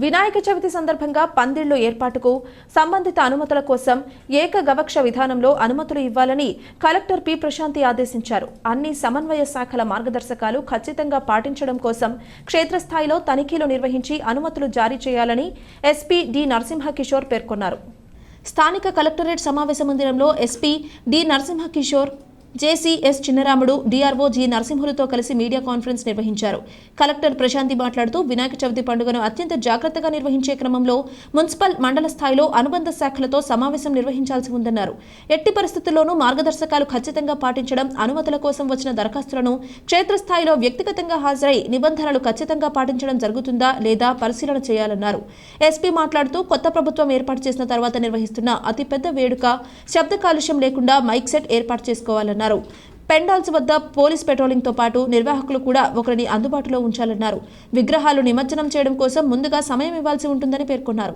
వినాయక చవితి సందర్భంగా పందిళ్లు ఏర్పాటుకు సంబంధిత అనుమతుల కోసం ఏకగవక్ష విధానంలో అనుమతులు ఇవ్వాలని కలెక్టర్ పి ప్రశాంతి ఆదేశించారు. అన్ని సమన్వయ శాఖల మార్గదర్శకాలు ఖచ్చితంగా పాటించడం కోసం క్షేత్రస్థాయిలో తనిఖీలు నిర్వహించి అనుమతులు జారీ చేయాలని ఎస్పీ డి నరసింహకిషోర్ పేర్కొన్నారు. స్థానిక కలెక్టరేట్ సమావేశ మందిరంలో SP D Narasimha Kishore, JCS Chinnaramudu, DRO G నరసింహులతో కలిసి మీడియా కాన్ఫరెన్స్ నిర్వహించారు. కలెక్టర్ ప్రశాంతి మాట్లాడుతూ వినాయక చవితి పండుగను అత్యంత జాగ్రత్తగా నిర్వహించే క్రమంలో మున్సిపల్, మండల స్థాయిలో అనుబంధ శాఖలతో సమావేశం నిర్వహించాల్సి ఉందన్నారు. ఎట్టి పరిస్థితుల్లోనూ మార్గదర్శకాలు ఖచ్చితంగా పాటించడం, అనుమతుల కోసం వచ్చిన దరఖాస్తులను క్షేత్రస్థాయిలో వ్యక్తిగతంగా హాజరై నిబంధనలు ఖచ్చితంగా పాటించడం జరుగుతుందా లేదా పరిశీలన చేయాలన్నారు. ఎస్పీ మాట్లాడుతూ కొత్త ప్రభుత్వం ఏర్పాటు చేసిన తర్వాత నిర్వహిస్తున్న అతిపెద్ద వేడుక శబ్ద కాలుష్యం లేకుండా మైక్ సెట్ ఏర్పాటు చేసుకోవాలన్నారు. పెండాల్స్ వద్ద పోలీస్ పెట్రోలింగ్ తో పాటు నిర్వాహకులు కూడా ఒకరిని అందుబాటులో ఉంచాలన్నారు. విగ్రహాలు నిమజ్జనం చేయడం కోసం ముందుగా సమయం ఇవ్వాల్సి ఉంటుందని పేర్కొన్నారు.